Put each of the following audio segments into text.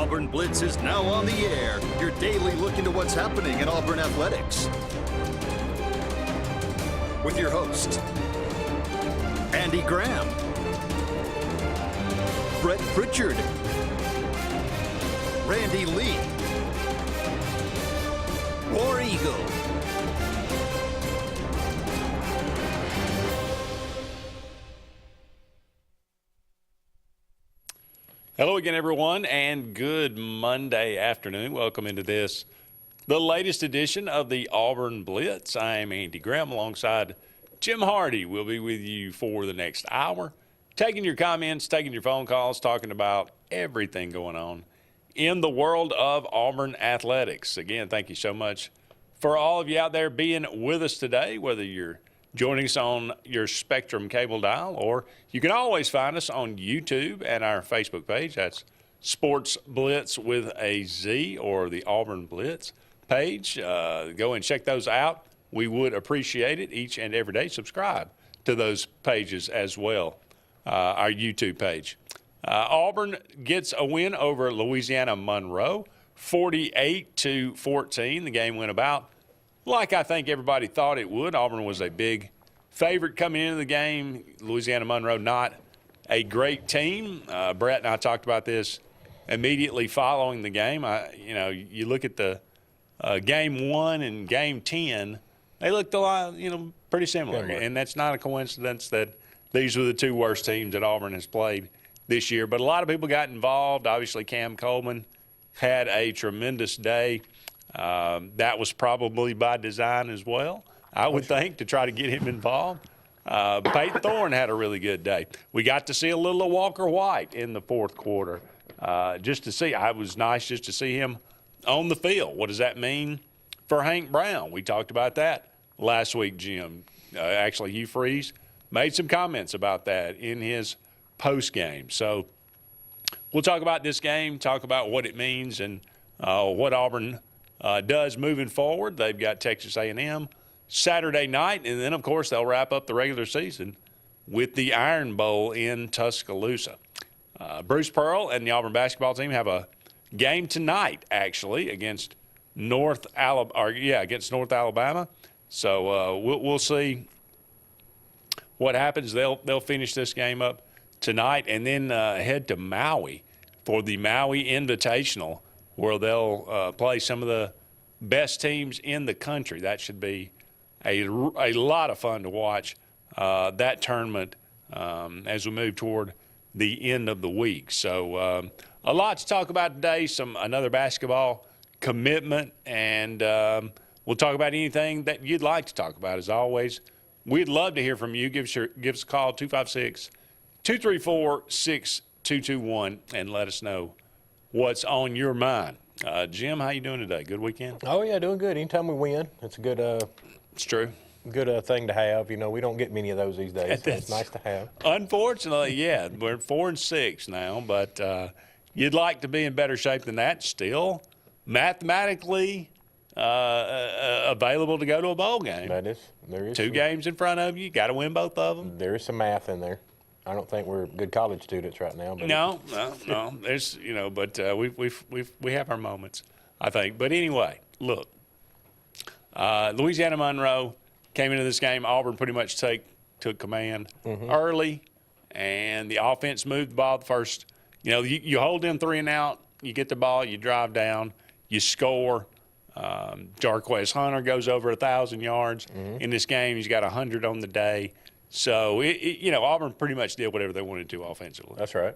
Auburn Blitz is now on the air. Your daily look into what's happening in Auburn athletics. With your host, Andy Graham, Brett Pritchard, Randy Lee, War Eagle. Hello again, everyone, and good Monday afternoon. Welcome into this, the latest edition of the Auburn Blitz. I am Andy Graham alongside Jim Hardy. We'll be with you for the next hour, taking your comments, taking your phone calls, talking about everything going on in the world of Auburn athletics. Again, thank you so much for all of you out there being with us today, whether you're joining us on your Spectrum cable dial, or you can always find us on YouTube and our Facebook page. That's Sports Blitz with a Z, or the Auburn Blitz page. Go and check those out. We would appreciate it each and every day. Subscribe to those pages as well, our YouTube page. Auburn gets a win over Louisiana Monroe, 48-14. The game went about like I think everybody thought it would. Auburn was a big favorite coming into the game. Louisiana Monroe, not a great team. Brett and I talked about this immediately following the game. You look at the game 1 and game 10, they looked a lot, pretty similar. And that's not a coincidence that these were the two worst teams that Auburn has played this year. But a lot of people got involved. Obviously, Cam Coleman had a tremendous day. That was probably by design as well, I would think, to try to get him involved. Peyton Thorne had a really good day. We got to see a little of Walker White in the fourth quarter. It was nice just to see him on the field. What does that mean for Hank Brown? We talked about that last week, Jim. Actually, Hugh Freeze made some comments about that in his post game. So we'll talk about this game, talk about what it means, and what Auburn does moving forward. They've got Texas A&M Saturday night, and then, of course, they'll wrap up the regular season with the Iron Bowl in Tuscaloosa. Bruce Pearl and the Auburn basketball team have a game tonight, actually, against North Alabama. So we'll see what happens. They'll finish this game up tonight and then head to Maui for the Maui Invitational, where they'll play some of the best teams in the country. That should be a lot of fun to watch that tournament as we move toward the end of the week. So a lot to talk about today, another basketball commitment, and we'll talk about anything that you'd like to talk about. As always, we'd love to hear from you. Give us a call, 256-234-6221, and let us know what's on your mind. Jim, how you doing today? Good weekend? Oh, yeah, doing good. Anytime we win, it's a good it's true. Good thing to have. We don't get many of those these days. So it's nice to have. Unfortunately, yeah, we're 4-6 now, but you'd like to be in better shape than that. Still mathematically available to go to a bowl game. There is two games in front of you. Got to win both of them. There is some math in there. I don't think we're good college students right now. But No. There's, but we have our moments, I think. But anyway, look, Louisiana Monroe came into this game. Auburn pretty much took command early, and the offense moved the ball the first. You hold them 3 and out. You get the ball. You drive down. You score. Jarquez Hunter goes over 1,000 yards in this game. He's got 100 on the day. So, Auburn pretty much did whatever they wanted to offensively. That's right.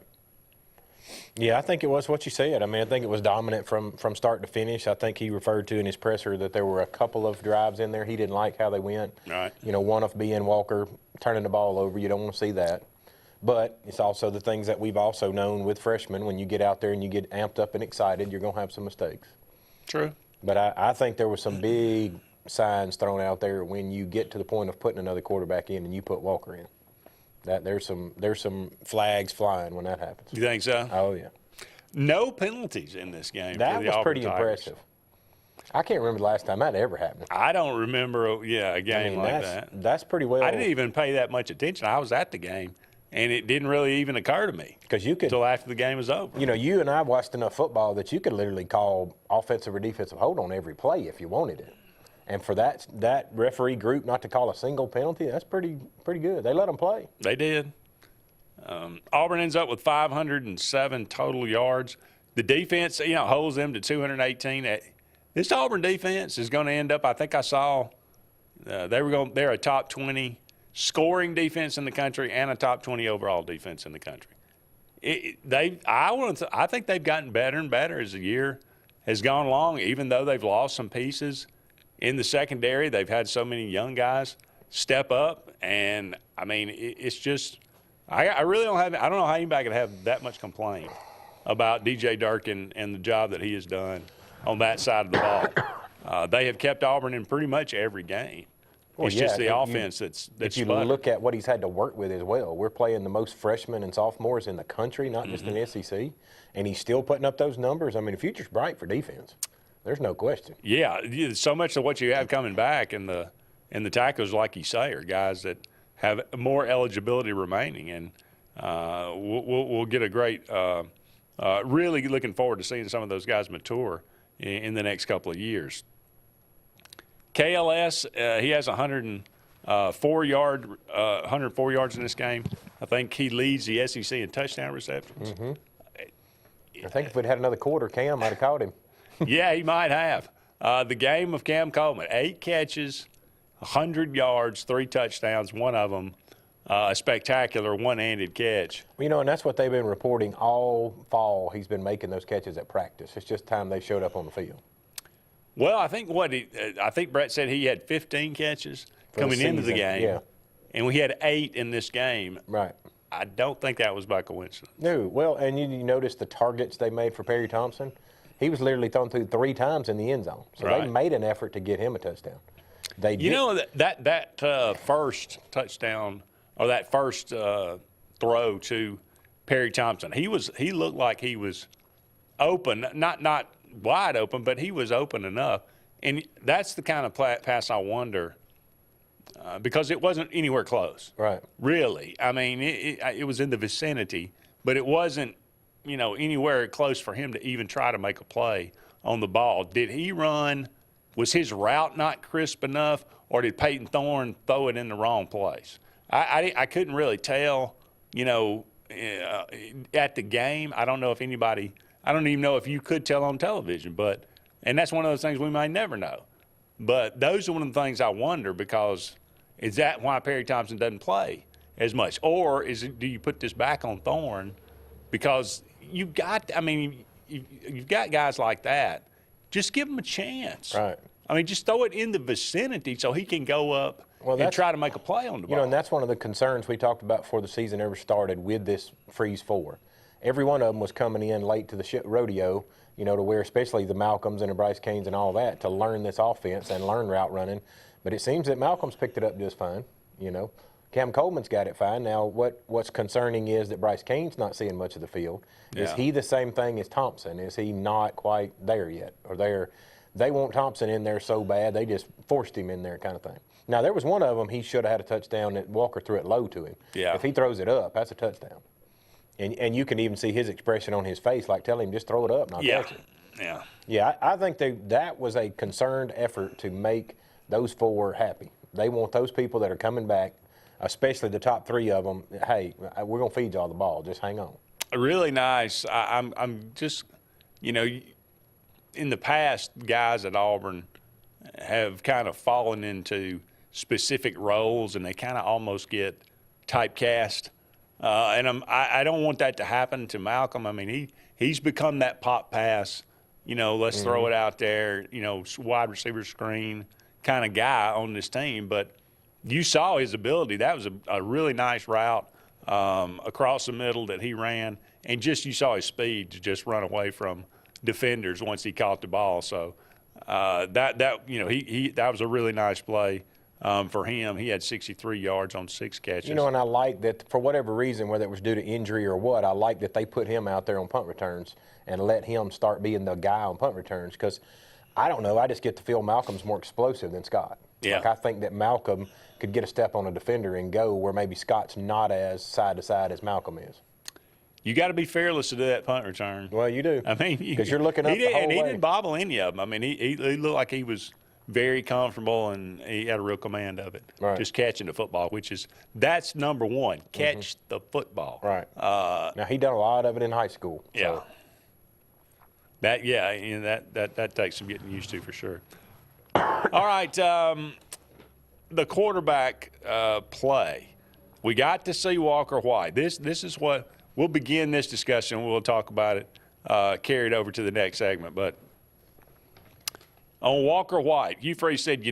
Yeah, I think it was what you said. I think it was dominant from start to finish. I think he referred to in his presser that there were a couple of drives in there he didn't like how they went. Right. One of being Walker turning the ball over. You don't want to see that. But it's also the things that we've also known with freshmen. When you get out there and you get amped up and excited, you're going to have some mistakes. True. But I think there was some big signs thrown out there when you get to the point of putting another quarterback in and you put Walker in. That there's some flags flying when that happens. You think so? Oh, yeah. No penalties in this game. That for the was Auburn pretty Tigers. impressive. I can't remember the last time that ever happened. I don't remember, a game like that. That's pretty well. I didn't even pay that much attention. I was at the game. and it didn't really even occur to me because you could until after the game was over. You know, you and I watched enough football that you could literally call offensive or defensive hold on every play if you wanted it. And for that referee group not to call a single penalty, that's pretty good. They let them play. They did. Auburn ends up with 507 total yards. The defense, holds them to 218. This Auburn defense is going to end up, I think I saw, they're a top 20 scoring defense in the country and a top 20 overall defense in the country. I think they've gotten better and better as the year has gone along, even though they've lost some pieces in the secondary. They've had so many young guys step up, and I mean, it's just I really don't know how anybody could have that much complaint about DJ Durkin and the job that he has done on that side of the ball. They have kept Auburn in pretty much every game. It's just the offense that's if you sputtered. look at what he's had to work with as well. We're playing the most freshmen and sophomores in the country, not just in the SEC, and he's still putting up those numbers. I mean, the future's bright for defense. There's no question. Yeah, so much of what you have coming back in the tackles, like you say, are guys that have more eligibility remaining, and we'll get a great. Really looking forward to seeing some of those guys mature in the next couple of years. KLS, he has 104 yards in this game. I think he leads the SEC in touchdown receptions. Mm-hmm. I think if we'd had another quarter, Cam might have caught him. Yeah, he might have. The game of Cam Coleman, 8 catches, 100 yards, 3 touchdowns, one of them a spectacular one-handed catch. And that's what they've been reporting all fall. He's been making those catches at practice. It's just time they showed up on the field. Well, I think Brett said he had 15 catches coming into the game. Yeah. And we had 8 in this game. Right. I don't think that was by coincidence. No. Well, and you notice the targets they made for Perry Thompson. He was literally thrown through 3 times in the end zone. So right. They made an effort to get him a touchdown. They did. That first touchdown or that first throw to Perry Thompson, he looked like he was open, not wide open, but he was open enough. And that's the kind of pass I wonder because it wasn't anywhere close. Right. Really. I mean, it was in the vicinity, but it wasn't, anywhere close for him to even try to make a play on the ball. Did he run? Was his route not crisp enough, or did Peyton Thorne throw it in the wrong place? I couldn't really tell, at the game. I don't know if anybody – I don't even know if you could tell on television. And that's one of those things we might never know. But those are one of the things I wonder because is that why Perry Thompson doesn't play as much? Or do you put this back on Thorne because you've got guys like that. Just give them a chance. Right. I mean, just throw it in the vicinity so he can go up and try to make a play on the ball. And that's one of the concerns we talked about before the season ever started with this Freeze 4. Every one of them was coming in late to the rodeo, to where especially the Malcolms and the Bryce Canes and all that to learn this offense and learn route running. But it seems that Malcolm's picked it up just fine, Cam Coleman's got it fine. Now, what's concerning is that Bryce Cane's not seeing much of the field. Yeah. Is he the same thing as Thompson? Is he not quite there yet? Or they want Thompson in there so bad, they just forced him in there kind of thing. Now, there was one of them he should have had a touchdown that Walker threw it low to him. Yeah. If he throws it up, that's a touchdown. And you can even see his expression on his face, like tell him just throw it up and I'll catch it. Yeah. Yeah, I think that was a concerned effort to make those 4 happy. They want those people that are coming back, especially the top 3 of them, hey, we're going to feed y'all the ball. Just hang on. Really nice. I'm just, in the past, guys at Auburn have kind of fallen into specific roles, and they kind of almost get typecast. And I don't want that to happen to Malcolm. I mean, he's become that pop pass, let's throw it out there, wide receiver screen kind of guy on this team. But you saw his ability. That was a really nice route across the middle that he ran, and you saw his speed to just run away from defenders once he caught the ball. So that was a really nice play for him. He had 63 yards on 6 catches. And I like that for whatever reason, whether it was due to injury or what, I like that they put him out there on punt returns and let him start being the guy on punt returns because I don't know. I just get to feel Malcolm's more explosive than Scott. Yeah. Like I think that Malcolm could get a step on a defender and go where maybe Scott's not as side to side as Malcolm is. You got to be fearless to do that punt return. Well, you do. I mean, because you're looking up the whole and he way. didn't bobble any of them. I mean, he looked like he was very comfortable and he had a real command of it. Right. Just catching the football, that's number one. Catch the football. Right. Now he done a lot of it in high school. Yeah. So. That takes some getting used to for sure. All right, the quarterback play. We got to see Walker White. This is what we'll begin this discussion. We'll talk about it carried over to the next segment. But on Walker White, Hugh Freeze said,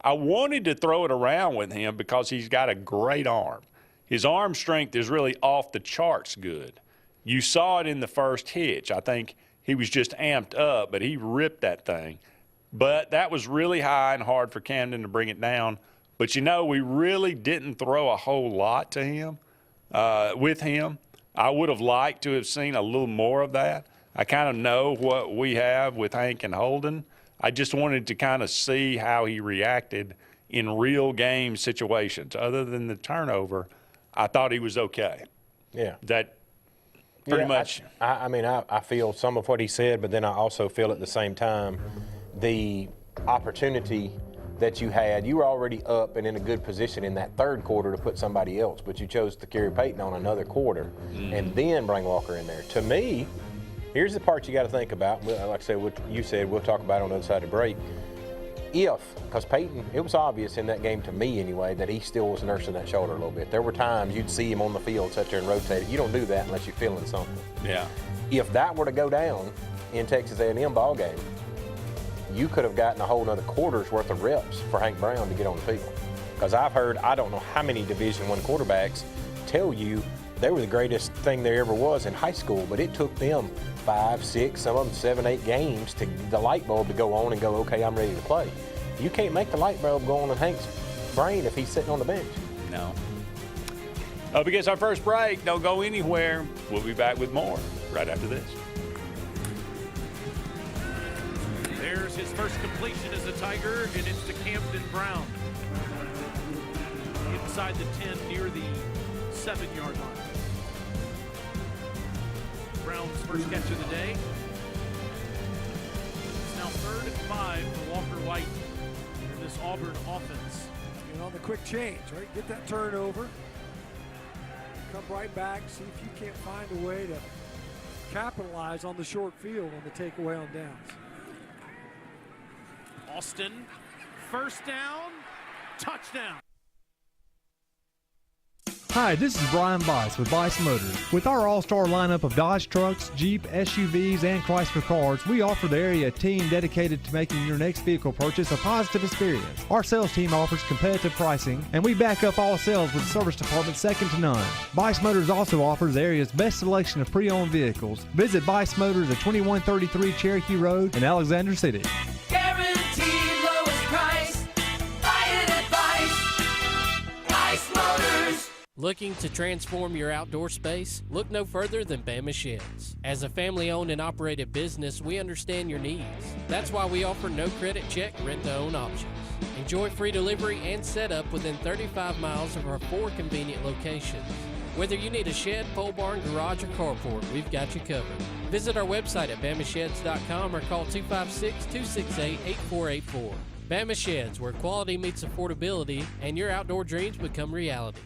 I wanted to throw it around with him because he's got a great arm. His arm strength is really off the charts good. You saw it in the first hitch. I think he was just amped up, but he ripped that thing. But that was really high and hard for Camden to bring it down. But, we really didn't throw a whole lot to him, with him. I would have liked to have seen a little more of that. I kind of know what we have with Hank and Holden. I just wanted to kind of see how he reacted in real game situations. Other than the turnover, I thought he was okay. Yeah. That pretty much. I feel some of what he said, but then I also feel at the same time the opportunity that you had, you were already up and in a good position in that third quarter to put somebody else, but you chose to carry Peyton on another quarter and then bring Walker in there. To me, here's the part you got to think about. Like I said, what you said, we'll talk about it on the other side of the break. Because Peyton, it was obvious in that game to me anyway that he still was nursing that shoulder a little bit. There were times you'd see him on the field, sit there and rotate it. You don't do that unless you're feeling something. Yeah. If that were to go down in Texas A&M ball game, you could have gotten a whole nother quarter's worth of reps for Hank Brown to get on the field. Because I've heard, I don't know how many Division I quarterbacks tell you they were the greatest thing there ever was in high school, but it took them 5, 6, some of them 7, 8 games to the light bulb to go on and go, okay, I'm ready to play. You can't make the light bulb go on in Hank's brain if he's sitting on the bench. No. Up against our first break. Don't go anywhere. We'll be back with more right after this. There's his first completion as a Tiger, and it's to Camden Brown. Inside the 10, near the 7-yard line. Brown's first catch of the day. It's now 3rd and 5 for Walker White in this Auburn offense. And on the quick change, right? Get that turnover. Come right back, see if you can't find a way to capitalize on the short field on the takeaway on downs. Austin, first down, touchdown. Hi, this is Brian Bice with Bice Motors. With our all-star lineup of Dodge trucks, Jeep, SUVs, and Chrysler cars, we offer the area a team dedicated to making your next vehicle purchase a positive experience. Our sales team offers competitive pricing, and we back up all sales with a service department second to none. Bice Motors also offers the area's best selection of pre-owned vehicles. Visit Bice Motors at 2133 Cherokee Road in Alexander City. Guaranteed lowest price. Buy it at Bice Motors. Looking to transform your outdoor space? Look no further than Bama Sheds. As a family-owned and operated business, we understand your needs. That's why we offer no credit check, rent-to-own options. Enjoy free delivery and setup within 35 miles of our 4 convenient locations. Whether you need a shed, pole barn, garage, or carport, we've got you covered. Visit our website at bamasheds.com or call 256-268-8484. Bama Sheds, where quality meets affordability and your outdoor dreams become reality.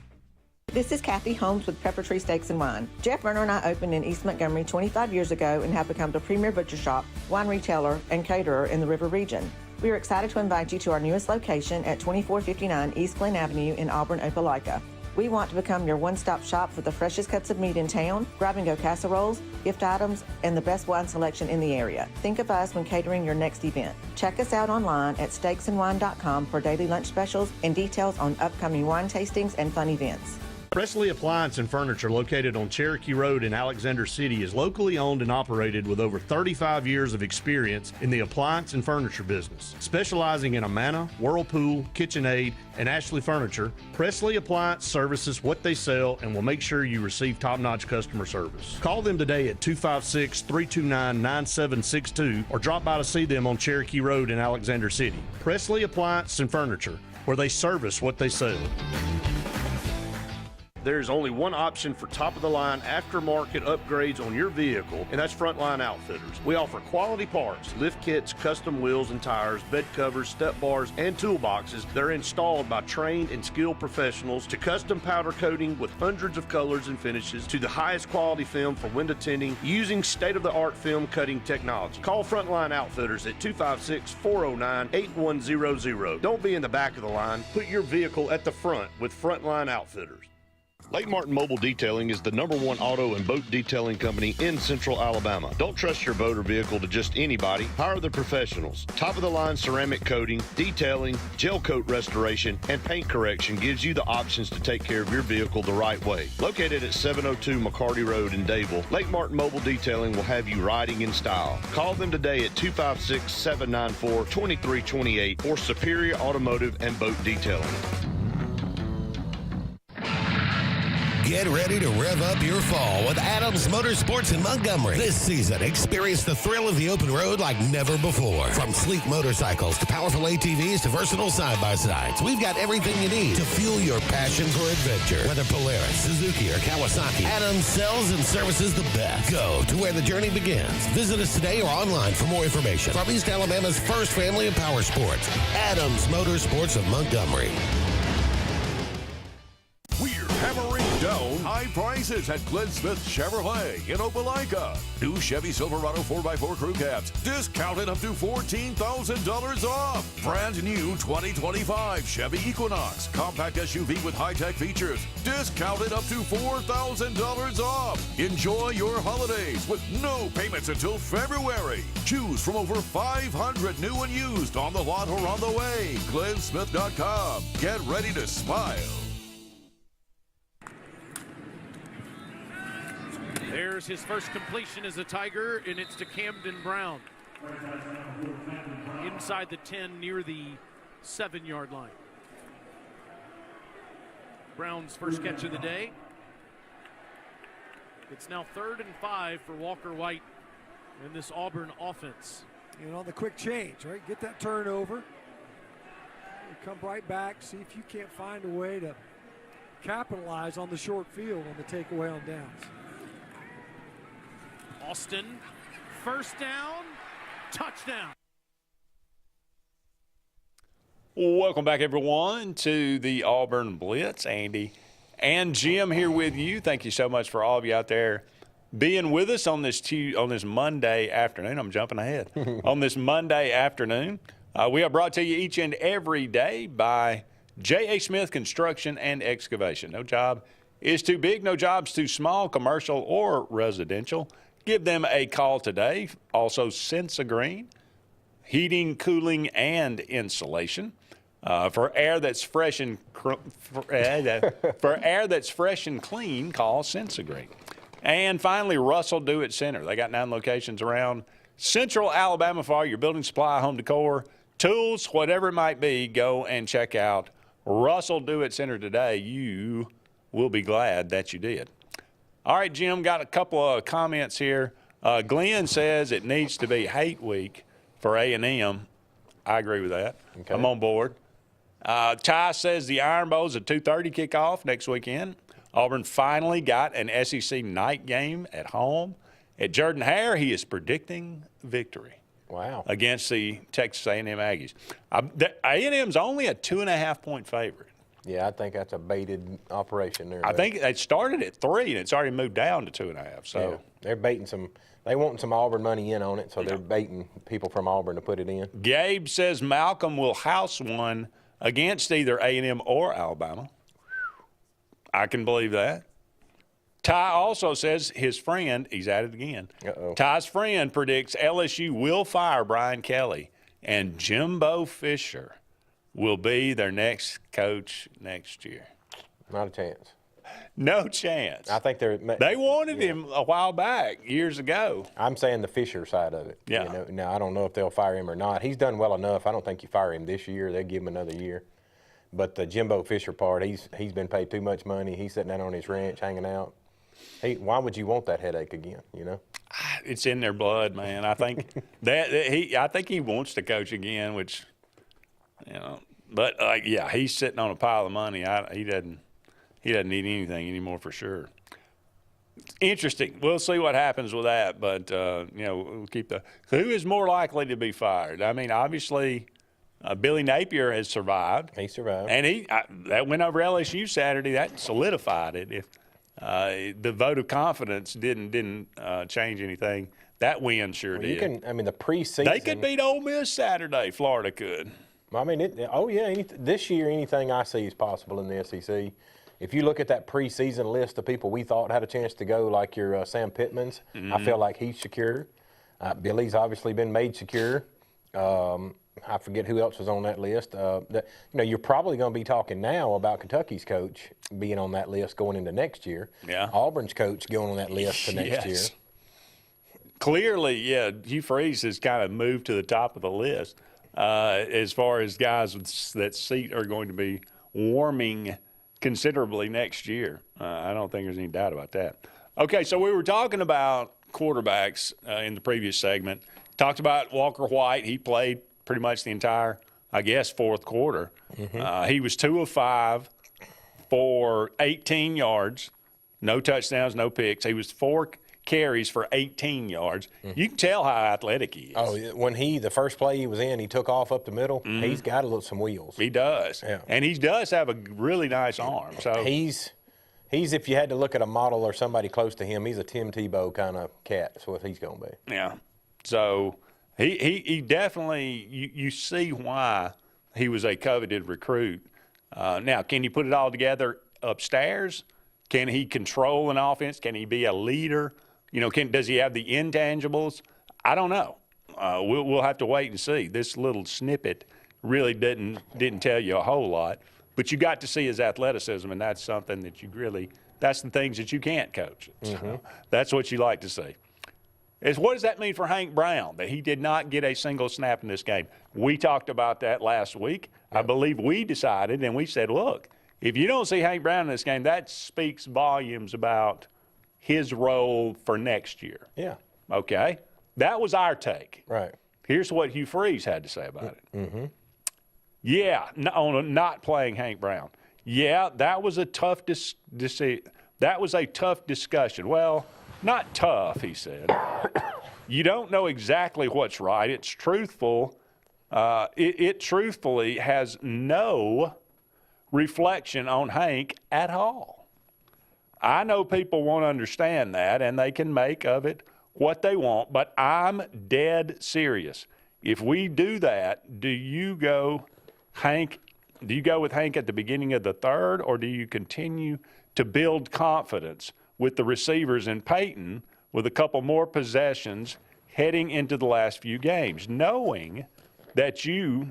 This is Kathy Holmes with Pepper Tree Steaks and Wine. Jeff Verner and I opened in East Montgomery 25 years ago and have become the premier butcher shop, wine retailer, and caterer in the River region. We are excited to invite you to our newest location at 2459 East Glen Avenue in Auburn, Opelika. We want to become your one-stop shop for the freshest cuts of meat in town, grab-and-go casseroles, gift items, and the best wine selection in the area. Think of us when catering your next event. Check us out online at steaksandwine.com for daily lunch specials and details on upcoming wine tastings and fun events. Presley Appliance and Furniture, located on Cherokee Road in Alexander City, is locally owned and operated with over 35 years of experience in the appliance and furniture business. Specializing in Amana, Whirlpool, KitchenAid, and Ashley Furniture, Presley Appliance services what they sell and will make sure you receive top-notch customer service. Call them today at 256-329-9762 or drop by to see them on Cherokee Road in Alexander City. Presley Appliance and Furniture, where they service what they sell. There's only one option for top-of-the-line aftermarket upgrades on your vehicle, and that's Frontline Outfitters. We offer quality parts, lift kits, custom wheels and tires, bed covers, step bars, and toolboxes that are installed by trained and skilled professionals, to custom powder coating with hundreds of colors and finishes, to the highest quality film for window tinting using state-of-the-art film cutting technology. Call Frontline Outfitters at 256-409-8100. Don't be in the back of the line. Put your vehicle at the front with Frontline Outfitters. Lake Martin Mobile Detailing is the #1 auto and boat detailing company in Central Alabama. Don't trust your boat or vehicle to just anybody. Hire the professionals. Top-of-the-line ceramic coating, detailing, gel coat restoration, and paint correction gives you the options to take care of your vehicle the right way. Located at 702 McCarty Road in Dayville, Lake Martin Mobile Detailing will have you riding in style. Call them today at 256-794-2328 or Superior Automotive and Boat Detailing. Get ready to rev up your fall with Adams Motorsports in Montgomery. This season, experience the thrill of the open road like never before. From sleek motorcycles to powerful ATVs to versatile side-by-sides, we've got everything you need to fuel your passion for adventure. Whether Polaris, Suzuki, or Kawasaki, Adams sells and services the best. Go to where the journey begins. Visit us today or online for more information. From East Alabama's first family of power sports, Adams Motorsports of Montgomery. We're hammering down high prices at Glenn Smith Chevrolet in Opelika. New Chevy Silverado 4x4 crew cabs discounted up to $14,000 off. Brand new 2025 Chevy Equinox compact SUV with high-tech features discounted up to $4,000 off. Enjoy your holidays with no payments until February. Choose from over 500 new and used on the lot or on the way. GlennSmith.com. Get ready to smile. There's his first completion as a Tiger, and it's to Camden Brown. Inside the 10 near the 7-yard line. Brown's first catch of the day. It's now 3rd and 5 for Walker White in this Auburn offense. And on the quick change, right? Get that turnover. Come right back, see if you can't find a way to capitalize on the short field on the takeaway on downs. Austin, first down, touchdown. Welcome back, everyone, to the Auburn Blitz. Andy and Jim here with you. Thank you so much for all of you out there being with us on this Monday afternoon. I'm jumping ahead. On this Monday afternoon, we are brought to you each and every day by J.A. Smith Construction and Excavation. No job is too big, no job's too small, commercial or residential. Give them a call today. Also, Sensa Green, heating, cooling, and insulation. For air that's fresh and clean, call Sensa Green. And finally, Russell Do It Center. They got 9 locations around Central Alabama for all your building supply, home decor, tools, whatever it might be. Go and check out Russell Do It Center today. You will be glad that you did. All right, Jim, got a couple of comments here. Glenn says it needs to be hate week for A&M. I agree with that. Okay. I'm on board. Ty says the Iron Bowl is a 2:30 kickoff next weekend. Auburn finally got an SEC night game at home. At Jordan Hare, he is predicting victory. Wow. Against the Texas A&M Aggies. A&M's only a 2.5-point favorite. Yeah, I think that's a baited operation there. I think it started at 3, and it's already moved down to 2.5. So yeah, they're baiting some. They want some Auburn money in on it, so they're baiting people from Auburn to put it in. Gabe says Malcolm will house one against either A&M or Alabama. I can believe that. Ty also says his friend, he's at it again. Ty's friend predicts LSU will fire Brian Kelly, and Jimbo Fisher will be their next coach next year. Not a chance. No chance. I think they wanted him a while back, years ago. I'm saying the Fisher side of it. Yeah. You know, now, I don't know if they'll fire him or not. He's done well enough. I don't think you fire him this year. They'll give him another year. But the Jimbo Fisher part, he's been paid too much money. He's sitting down on his ranch hanging out. Why would you want that headache again, you know? It's in their blood, man. I think I think he wants to coach again, which, you know. But yeah, he's sitting on a pile of money. He doesn't need anything anymore for sure. Interesting. We'll see what happens with that. But you know, we'll keep who is more likely to be fired? I mean, obviously, Billy Napier has survived. He survived, and that win over LSU Saturday, that solidified it. If the vote of confidence didn't change anything, that win sure did. The preseason. They could beat Ole Miss Saturday. Florida could. I mean, this year anything I see is possible in the SEC. If you look at that preseason list of people we thought had a chance to go, like your Sam Pittman's, I feel like he's secure. Billy's obviously been made secure. I forget who else was on that list. You're probably going to be talking now about Kentucky's coach being on that list going into next year. Yeah. Auburn's coach going on that list for next year. Clearly, yeah, Hugh Freeze has kind of moved to the top of the list as far as guys that seat are going to be warming considerably next year. I don't think there's any doubt about that. Okay, so we were talking about quarterbacks in the previous segment. Talked about Walker White. He played pretty much the entire, I guess, fourth quarter. He was 2 of 5 for 18 yards, no touchdowns, no picks. He was 4 carries for 18 yards. You can tell how athletic he is. Oh, when the first play he was in, he took off up the middle. He's got some wheels. He does. Yeah. And he does have a really nice arm. So he's if you had to look at a model or somebody close to him, he's a Tim Tebow kind of cat. That's what he's going to be. Yeah. So he definitely, you see why he was a coveted recruit. Now, can you put it all together upstairs? Can he control an offense? Can he be a leader? You know, does he have the intangibles? I don't know. We'll have to wait and see. This little snippet really didn't tell you a whole lot, but you got to see his athleticism, and that's something that that's the things that you can't coach. So that's what you like to see. What does that mean for Hank Brown, that he did not get a single snap in this game? We talked about that last week. I believe we decided, and we said, look, if you don't see Hank Brown in this game, that speaks volumes about his role for next year. Yeah. Okay? That was our take. Right. Here's what Hugh Freeze had to say about it. Yeah, on not playing Hank Brown. Yeah, that was a tough that was a tough discussion. Well, not tough, he said. You don't know exactly what's right. It's truthful. It truthfully has no reflection on Hank at all. I know people won't understand that, and they can make of it what they want, but I'm dead serious. If we do that, do you go with Hank at the beginning of the third, or do you continue to build confidence with the receivers in Peyton with a couple more possessions heading into the last few games, knowing that you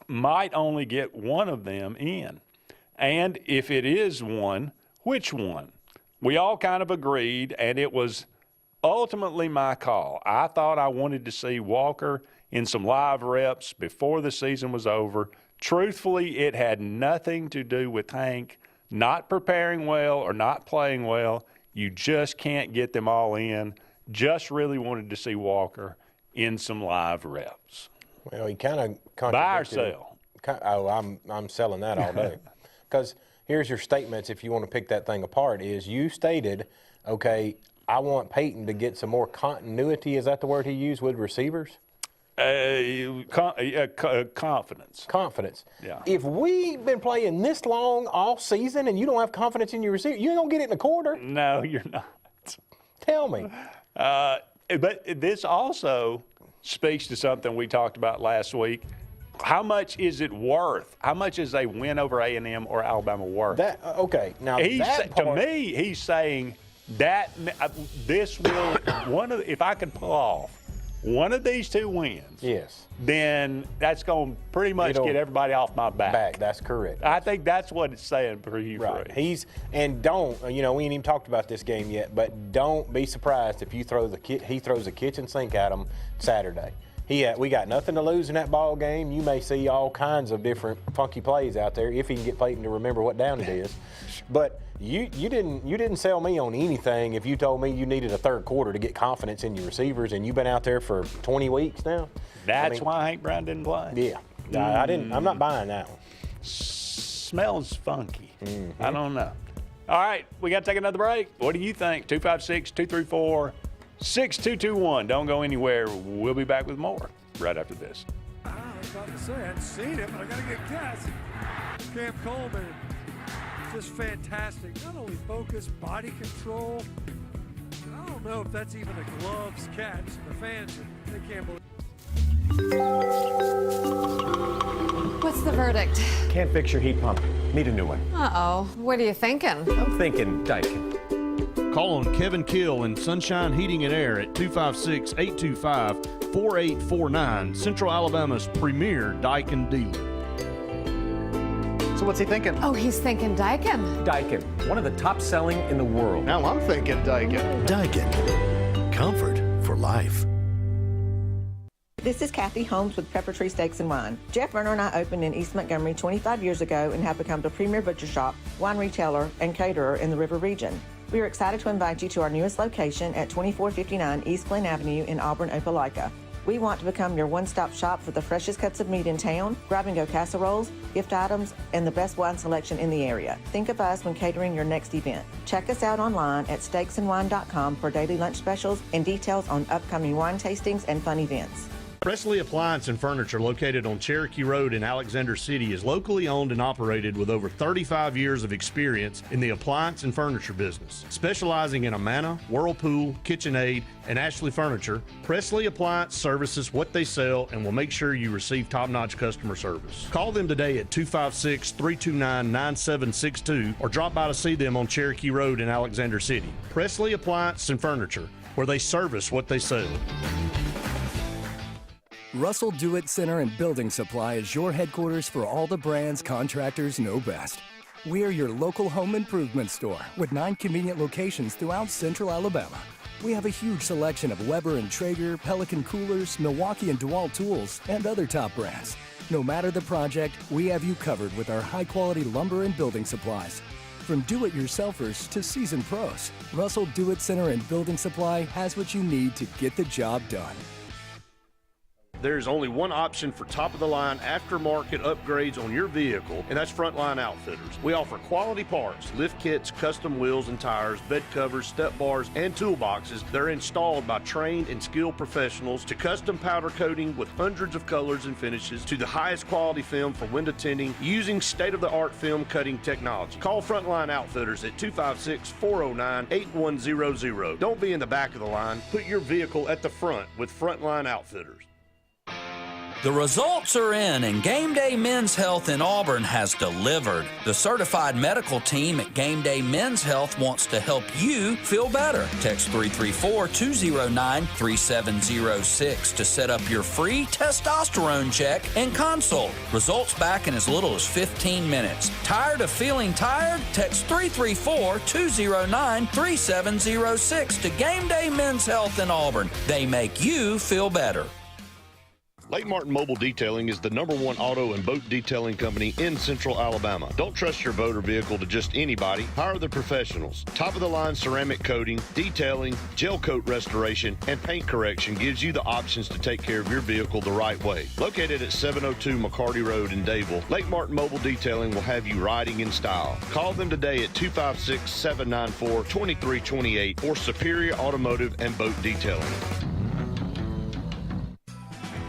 might only get one of them in? And if it is one, which one? We all kind of agreed, and it was ultimately my call. I thought I wanted to see Walker in some live reps before the season was over. Truthfully, it had nothing to do with Hank not preparing well or not playing well. You just can't get them all in. Just really wanted to see Walker in some live reps. Well, he kind of contradicted. Buy or sell? Oh, I'm selling that all day. Because here's your statements, if you want to pick that thing apart, is you stated, okay, I want Peyton to get some more continuity. Is that the word he used with receivers? Confidence. Confidence. Yeah. If we've been playing this long all season and you don't have confidence in your receiver, you ain't going to get it in a quarter. No, you're not. Tell me. But this also speaks to something we talked about last week. How much is it worth? How much is a win over A&M or Alabama worth? Okay. Now, to me, he's saying that this will if I can pull off one of these two wins, yes, then that's going to pretty much get everybody off my back. That's correct. I think that's what it's saying for you. Right. Don't, we ain't even talked about this game yet, but don't be surprised if he throws a kitchen sink at him Saturday. We got nothing to lose in that ball game. You may see all kinds of different funky plays out there if he can get Peyton to remember what down it is. But you didn't sell me on anything if you told me you needed a third quarter to get confidence in your receivers, and you've been out there for 20 weeks now. That's why Hank Brown didn't play. Yeah, I didn't. I'm not buying that one. Smells funky. Mm-hmm. I don't know. All right, we got to take another break. What do you think? 256-234-6221. Don't go anywhere. We'll be back with more right after this. I was about to say, I hadn't seen it, but I got to get guess. Cam Coleman, just fantastic. Not only focus, body control. I don't know if that's even a gloves catch. The fans, they can't believe. What's the verdict? Can't fix your heat pump. Need a new one. Uh-oh. What are you thinking? I'm thinking Daikin. Call on Kevin Kill and Sunshine Heating and Air at 256-825-4849, Central Alabama's premier Daikin dealer. So what's he thinking? Oh, he's thinking Daikin. Daikin, one of the top selling in the world. Now I'm thinking Daikin. Daikin. Comfort for life. This is Kathy Holmes with Pepper Tree Steaks and Wine. Jeff Verner and I opened in East Montgomery 25 years ago and have become the premier butcher shop, wine retailer, and caterer in the River region. We are excited to invite you to our newest location at 2459 East Glen Avenue in Auburn, Opelika. We want to become your one-stop shop for the freshest cuts of meat in town, grab-and-go casseroles, gift items, and the best wine selection in the area. Think of us when catering your next event. Check us out online at steaksandwine.com for daily lunch specials and details on upcoming wine tastings and fun events. Presley Appliance and Furniture, located on Cherokee Road in Alexander City, is locally owned and operated with over 35 years of experience in the appliance and furniture business. Specializing in Amana, Whirlpool, KitchenAid, and Ashley Furniture, Presley Appliance services what they sell and will make sure you receive top-notch customer service. Call them today at 256-329-9762 or drop by to see them on Cherokee Road in Alexander City. Presley Appliance and Furniture, where they service what they sell. Russell Do-It Center and Building Supply is your headquarters for all the brands contractors know best. We are your local home improvement store with 9 convenient locations throughout Central Alabama. We have a huge selection of Weber and Traeger, Pelican coolers, Milwaukee and DeWalt tools, and other top brands. No matter the project, we have you covered with our high-quality lumber and building supplies. From do-it-yourselfers to seasoned pros, Russell Do-It Center and Building Supply has what you need to get the job done. There's only one option for top-of-the-line aftermarket upgrades on your vehicle, and that's Frontline Outfitters. We offer quality parts, lift kits, custom wheels and tires, bed covers, step bars, and toolboxes that are installed by trained and skilled professionals, to custom powder coating with hundreds of colors and finishes, to the highest quality film for window tinting using state-of-the-art film cutting technology. Call Frontline Outfitters at 256-409-8100. Don't be in the back of the line. Put your vehicle at the front with Frontline Outfitters. The results are in, and Game Day Men's Health in Auburn has delivered. The certified medical team at Game Day Men's Health wants to help you feel better. Text 334-209-3706 to set up your free testosterone check and consult. Results back in as little as 15 minutes. Tired of feeling tired? Text 334-209-3706 to Game Day Men's Health in Auburn. They make you feel better. Lake Martin Mobile Detailing is the #1 auto and boat detailing company in Central Alabama. Don't trust your boat or vehicle to just anybody. Hire the professionals. Top-of-the-line ceramic coating, detailing, gel coat restoration, and paint correction gives you the options to take care of your vehicle the right way. Located at 702 McCarty Road in Dadeville, Lake Martin Mobile Detailing will have you riding in style. Call them today at 256-794-2328 for Superior Automotive and Boat Detailing.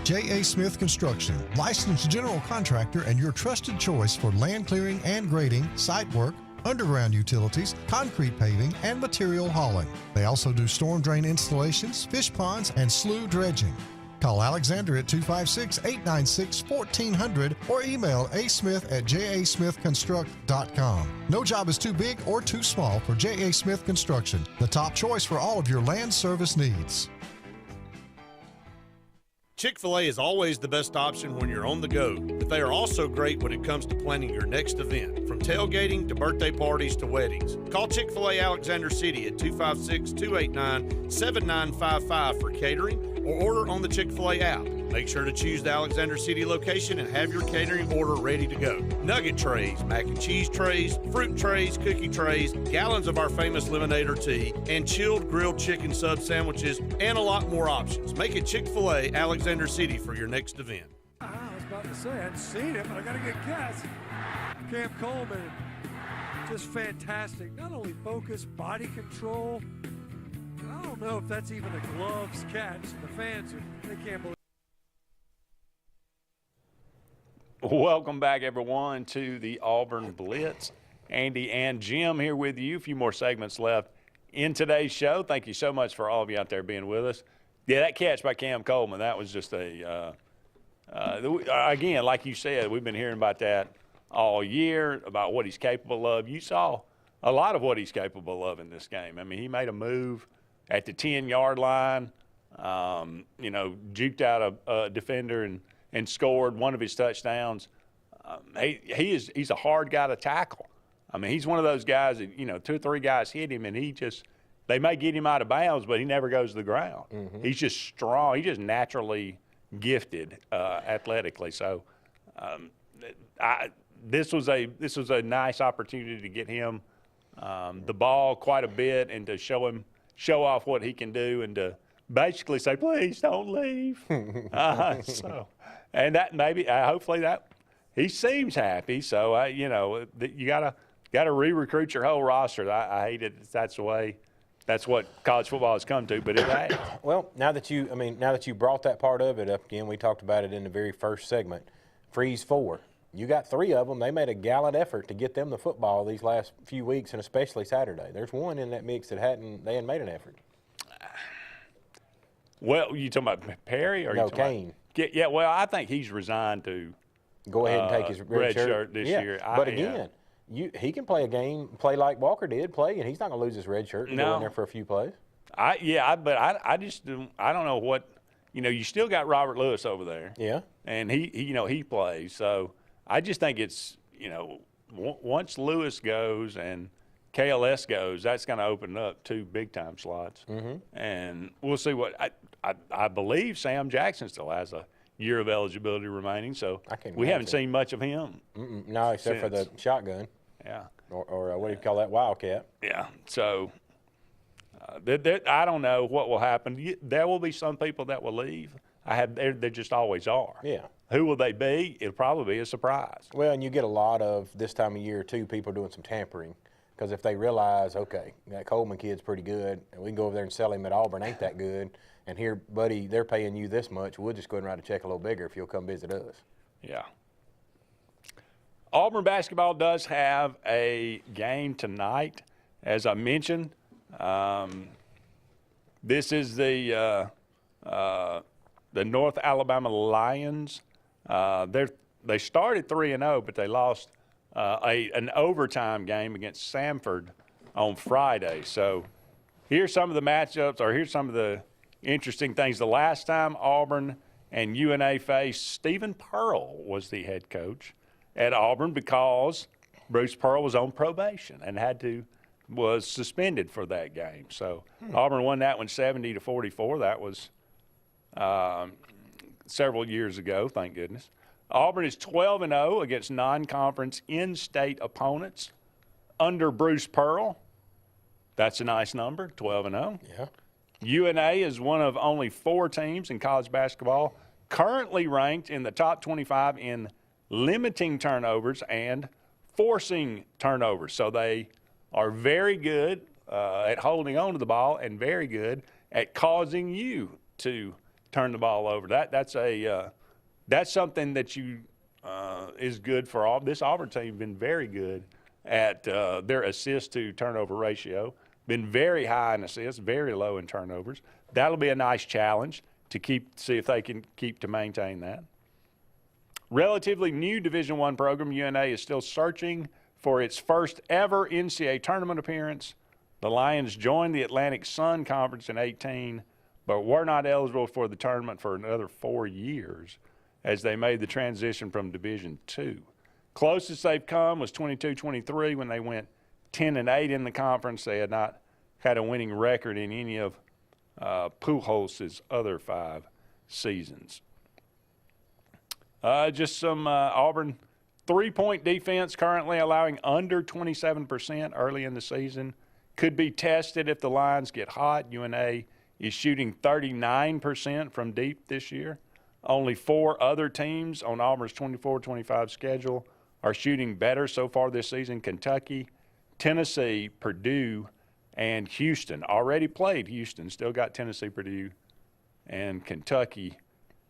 J.A. Smith Construction, licensed general contractor and your trusted choice for land clearing and grading, site work, underground utilities, concrete paving, and material hauling. They also do storm drain installations, fish ponds, and slough dredging. Call Alexander at 256-896-1400 or email asmith@jasmithconstruct.com. No job is too big or too small for J.A. Smith Construction, the top choice for all of your land service needs. Chick-fil-A is always the best option when you're on the go, but they are also great when it comes to planning your next event, from tailgating to birthday parties to weddings. Call Chick-fil-A Alexander City at 256-289-7955 for catering or order on the Chick-fil-A app. Make sure to choose the Alexander City location and have your catering order ready to go. Nugget trays, mac and cheese trays, fruit trays, cookie trays, gallons of our famous lemonade or tea, and chilled grilled chicken sub sandwiches, and a lot more options. Make it Chick-fil-A Alexander City for your next event. I was about to say, I hadn't seen it, but I got to get gas. Cam Coleman, just fantastic. Not only focus, body control. I don't know if that's even a gloves catch. The fans, they can't believe. Welcome back, everyone, to the Auburn Blitz. Andy and Jim here with you. A few more segments left in today's show. Thank you so much for all of you out there being with us. Yeah, that catch by Cam Coleman, that was just again, like you said, we've been hearing about that all year, about what he's capable of. You saw a lot of what he's capable of in this game. I mean, he made a move at the 10-yard line, juked out a defender and scored one of his touchdowns. He's a hard guy to tackle. I mean, he's one of those guys that, 2 or 3 guys hit him, and they may get him out of bounds, but he never goes to the ground. Mm-hmm. He's just strong. He's just naturally gifted athletically. So this was a nice opportunity to get him the ball quite a bit and to show off what he can do and to basically say, please don't leave. And that maybe, hopefully that he seems happy. So you gotta re-recruit your whole roster. I hate it. That's the way. That's what college football has come to. But it has. Well, now that you brought that part of it up again, we talked about it in the very first segment. Freeze 4. You got 3 of them. They made a gallant effort to get them the football these last few weeks, and especially Saturday. There's one in that mix that hadn't made an effort. Well, you talking about Perry or Kane? Yeah, well, I think he's resigned to go ahead and take his red shirt this year. But again, he can play play like Walker did, and he's not going to lose his red shirt and go in there for a few plays. I don't know what, you still got Robert Lewis over there. Yeah. And he plays. So I just think it's, once Lewis goes and KLS goes, that's going to open up 2 big-time slots. Mm-hmm. And we'll see what I believe Sam Jackson still has a year of eligibility remaining, so we haven't seen much of him. No, except for the shotgun. Yeah. Or what do you call that, Wildcat? Yeah. So I don't know what will happen. There will be some people that will leave. There just always are. Yeah. Who will they be? It'll probably be a surprise. Well, and you get a lot of this time of year, too, people doing some tampering. Because if they realize, okay, that Coleman kid's pretty good, and we can go over there and sell him at Auburn ain't that good, and here, buddy, they're paying you this much, we'll just go ahead and write a check a little bigger if you'll come visit us. Yeah. Auburn basketball does have a game tonight. As I mentioned, this is the North Alabama Lions. They started 3-0, but they lost an overtime game against Samford on Friday. So here's some of the matchups, or here's some of the interesting things. The last time Auburn and UNA faced, Stephen Pearl was the head coach at Auburn because Bruce Pearl was on probation and was suspended for that game. So Auburn won that one 70-44. That was several years ago, thank goodness. Auburn is 12-0 against non-conference in-state opponents under Bruce Pearl. That's a nice number, 12-0. Yeah. UNA is one of only 4 teams in college basketball currently ranked in the top 25 in limiting turnovers and forcing turnovers. So they are very good at holding on to the ball and very good at causing you to turn the ball over. That's something that is good for all. This Auburn team has been very good at their assist to turnover ratio. Been very high in assists, very low in turnovers. That'll be a nice challenge to see if they can maintain that. Relatively new Division I program, UNA is still searching for its first ever NCAA tournament appearance. The Lions joined the Atlantic Sun Conference in 2018, but were not eligible for the tournament for another 4 years as they made the transition from Division II. Closest they've come was 22-23 when they went 10-8 in the conference. They had not had a winning record in any of Pujols' other 5 seasons. Just some Auburn three-point defense currently allowing under 27% early in the season. Could be tested if the lines get hot. UNA is shooting 39% from deep this year. Only 4 other teams on Auburn's 24-25 schedule are shooting better so far this season. Kentucky, Tennessee, Purdue, and Houston. Already played Houston. Still got Tennessee, Purdue, and Kentucky.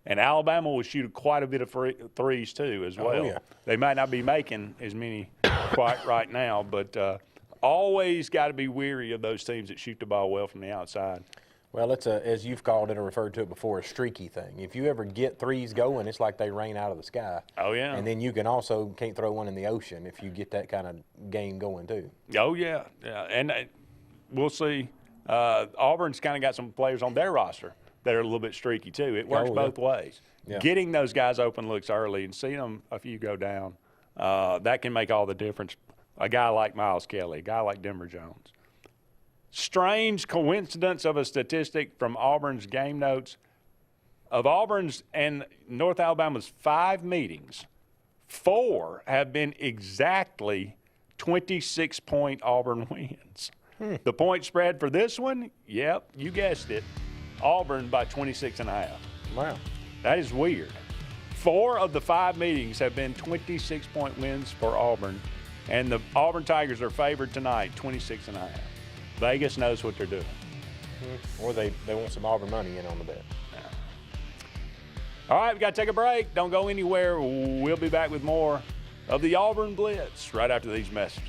And Alabama will shoot quite a bit of threes too as well. Oh, yeah. They might not be making as many quite right now, but always got to be weary of those teams that shoot the ball well from the outside. Well, it's as you've called it or referred to it before, a streaky thing. If you ever get threes going, it's like they rain out of the sky. Oh, yeah. And then you can also can't throw one in the ocean if you get that kind of game going too. Oh, yeah. And we'll see. Auburn's kind of got some players on their roster that are a little bit streaky too. It works both ways. Yeah. Getting those guys open looks early and seeing them a few go down, that can make all the difference. A guy like Miles Kelly, a guy like Denver Jones. Strange coincidence of a statistic from Auburn's game notes. Of Auburn's and North Alabama's 5 meetings, 4 have been exactly 26-point Auburn wins. The point spread for this one, yep, you guessed it, Auburn by 26.5. Wow. That is weird. 4 of the 5 meetings have been 26-point wins for Auburn, and the Auburn Tigers are favored tonight, 26.5. Vegas knows what they're doing. Or they want some Auburn money in on the bet. All right, we got to take a break. Don't go anywhere. We'll be back with more of the Auburn Blitz right after these messages.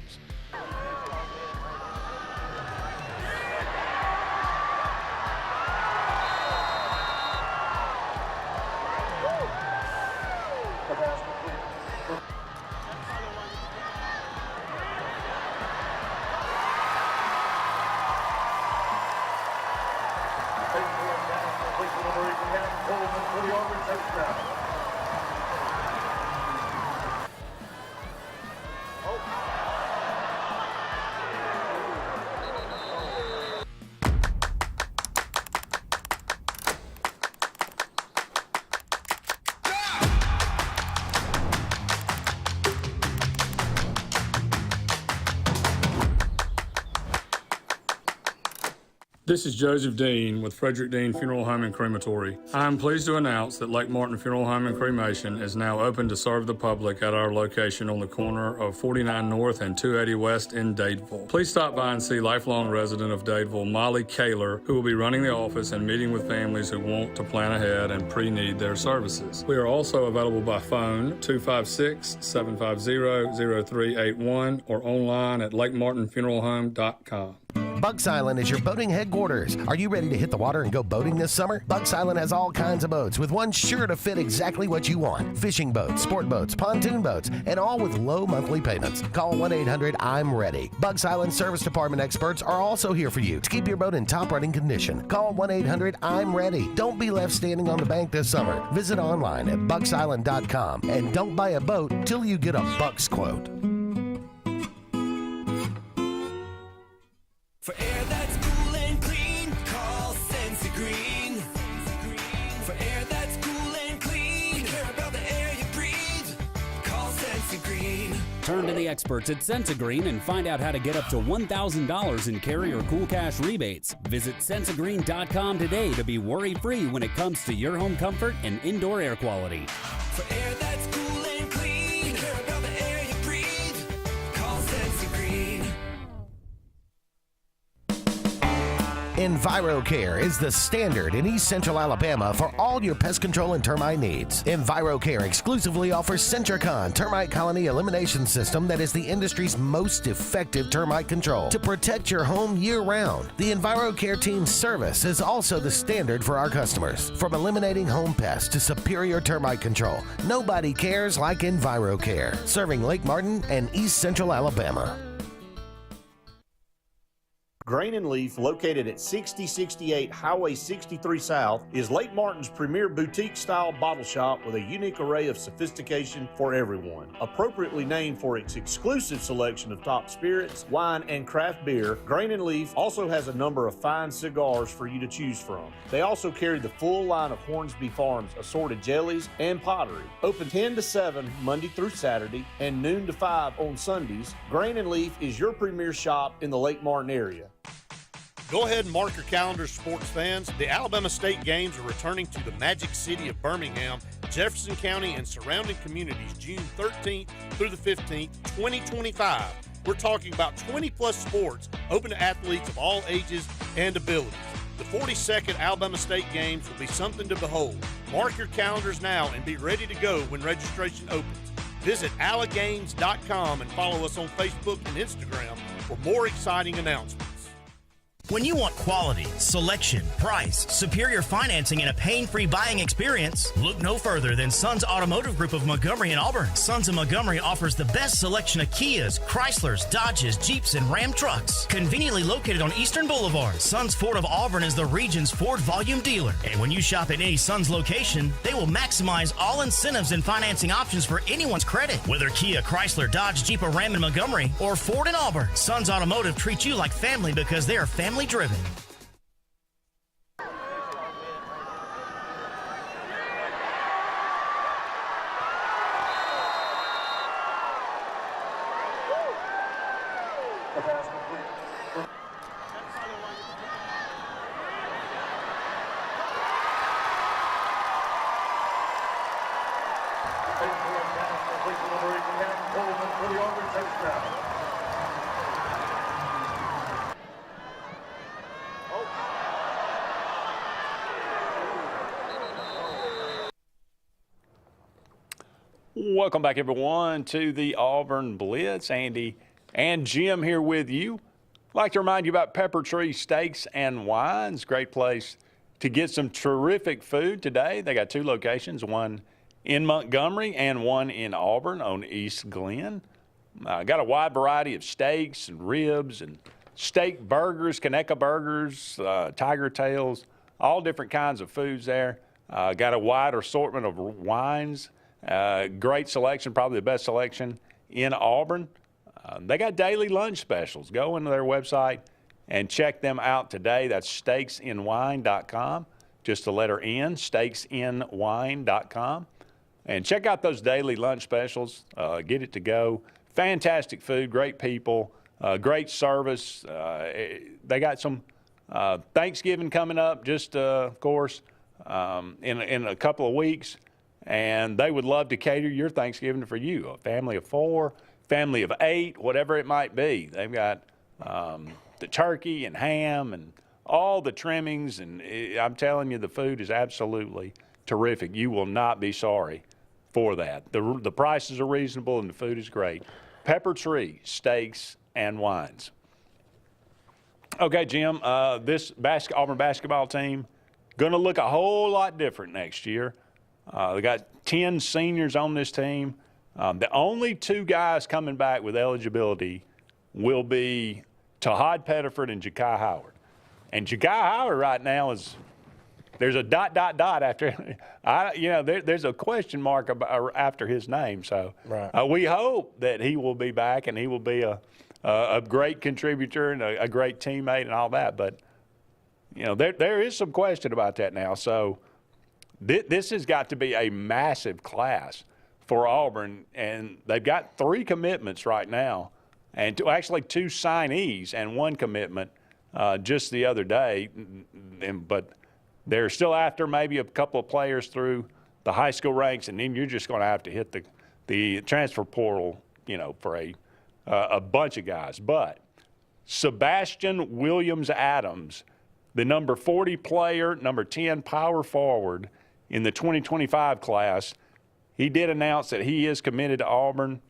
This is Joseph Dean with Frederick Dean Funeral Home and Crematory. I am pleased to announce that Lake Martin Funeral Home and Cremation is now open to serve the public at our location on the corner of 49 North and 280 West in Dadeville. Please stop by and see lifelong resident of Dadeville, Molly Kaler, who will be running the office and meeting with families who want to plan ahead and pre-need their services. We are also available by phone 256-750-0381 or online at lakemartinfuneralhome.com. Bucks Island is your boating headquarters. Are you ready to hit the water and go boating this summer? Bucks Island has all kinds of boats, with one sure to fit exactly what you want. Fishing boats, sport boats, pontoon boats, and all with low monthly payments. Call 1-800-I'm-READY. Bucks Island Service Department experts are also here for you to keep your boat in top running condition. Call 1-800-I'm-READY. Don't be left standing on the bank this summer. Visit online at bucksisland.com and don't buy a boat till you get a Bucks quote. For air that's cool and clean, call Sensi Green. For air that's cool and clean, care about the air you breathe, call Sensi Green. Turn to the experts at Sensigreen and find out how to get up to $1,000 in carrier cool cash rebates. Visit sensigreen.com today to be worry-free when it comes to your home comfort and indoor air quality. For air that's cool and clean, care about the air you breathe, call Sensi Green. EnviroCare is the standard in East Central Alabama for all your pest control and termite needs. EnviroCare exclusively offers Centricon termite colony elimination system that is the industry's most effective termite control to protect your home year-round. The EnviroCare team's service is also the standard for our customers. From eliminating home pests to superior termite control, nobody cares like EnviroCare, serving Lake Martin and East Central Alabama. Grain and Leaf, located at 6068 Highway 63 South, is Lake Martin's premier boutique-style bottle shop with a unique array of sophistication for everyone. Appropriately named for its exclusive selection of top spirits, wine, and craft beer, Grain and Leaf also has a number of fine cigars for you to choose from. They also carry the full line of Hornsby Farms assorted jellies and pottery. Open 10 to 7 Monday through Saturday and noon to 5 on Sundays, Grain and Leaf is your premier shop in the Lake Martin area. Go ahead and mark your calendars, sports fans. The Alabama State games are returning to the Magic City of Birmingham, Jefferson County, and surrounding communities June 13th through the 15th, 2025. We're talking about 20-plus sports open to athletes of all ages and abilities. The 42nd Alabama State games will be something to behold. Mark your calendars now and be ready to go when registration opens. Visit allagames.com and follow us on Facebook and Instagram for more exciting announcements. When you want quality, selection, price, superior financing, and a pain-free buying experience, look no further than Sons Automotive Group of Montgomery and Auburn. Sons of Montgomery offers the best selection of Kias, Chryslers, Dodges, Jeeps, and Ram trucks. Conveniently located on Eastern Boulevard, Sons Ford of Auburn is the region's Ford volume dealer. And when you shop at any Sons location, they will maximize all incentives and financing options for anyone's credit. Whether Kia, Chrysler, Dodge, Jeep, or Ram in Montgomery, or Ford in Auburn, Sons Automotive treats you like family because they are family driven. Welcome back, everyone, to the Auburn Blitz. Andy and Jim here with you. I'd like to remind you about Pepper Tree Steaks and Wines. Great place to get some terrific food today. They got two locations, one in Montgomery and one in Auburn on East Glen. Got a wide variety of steaks and ribs and steak burgers, Kaneka burgers, tiger tails, all different kinds of foods there. Got a wide assortment of wines. Great selection, probably the best selection in Auburn. They got daily lunch specials. Go into their website and check them out today. That's steaksinwine.com, just the letter N, steaksinwine.com. And check out those daily lunch specials. Get it to go. Fantastic food, great people, great service. They got some Thanksgiving coming up, just of course, in a couple of weeks. And they would love to cater your Thanksgiving for you, a family of 4, family of 8, whatever it might be. They've got the turkey and ham and all the trimmings, and I'm telling you, the food is absolutely terrific. You will not be sorry for that. The prices are reasonable and the food is great. Pepper Tree Steaks and Wines. Okay, Jim, this Auburn basketball team going to look a whole lot different next year. They got 10 seniors on this team. The only 2 guys coming back with eligibility will be Tahad Pettiford and Ja'Kai Howard. And Ja'Kai Howard right now there's a ... after, there's a question mark after his name. So right. We hope that he will be back and he will be a great contributor and a great teammate and all that. But, there is some question about that now. So this has got to be a massive class for Auburn, and they've got 3 commitments right now, and actually 2 signees and 1 commitment just the other day. But they're still after maybe a couple of players through the high school ranks, and then you're just going to have to hit the transfer portal, for a bunch of guys. But Sebastian Williams-Adams, the number 40 player, number 10 power forward in the 2025 class, he did announce that he is committed to Auburn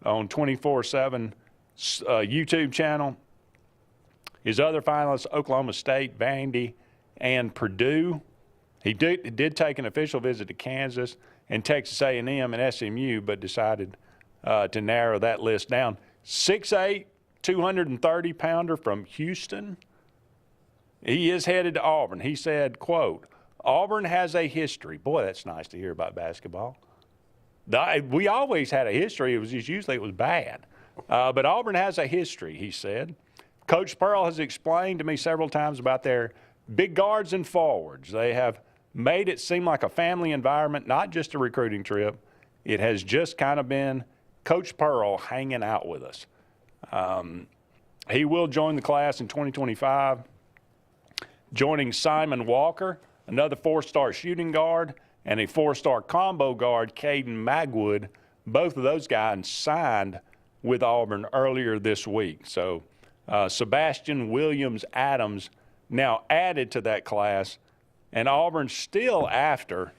on 24/7 YouTube channel. His other finalists, Oklahoma State, Vandy, and Purdue. He did take an official visit to Kansas and Texas A&M and SMU, but decided to narrow that list down. 6'8", 230-pounder from Houston. He is headed to Auburn. He said, quote, Auburn has a history. Boy, that's nice to hear about basketball. We always had a history. It was just usually it was bad. But Auburn has a history, he said. Coach Pearl has explained to me several times about their big guards and forwards. They have made it seem like a family environment, not just a recruiting trip. It has just kind of been Coach Pearl hanging out with us. He will join the class in 2025, joining Simon Walker, another 4-star shooting guard, and a 4-star combo guard, Caden Magwood. Both of those guys signed with Auburn earlier this week. So Sebastian Williams Adams now added to that class, and Auburn's still after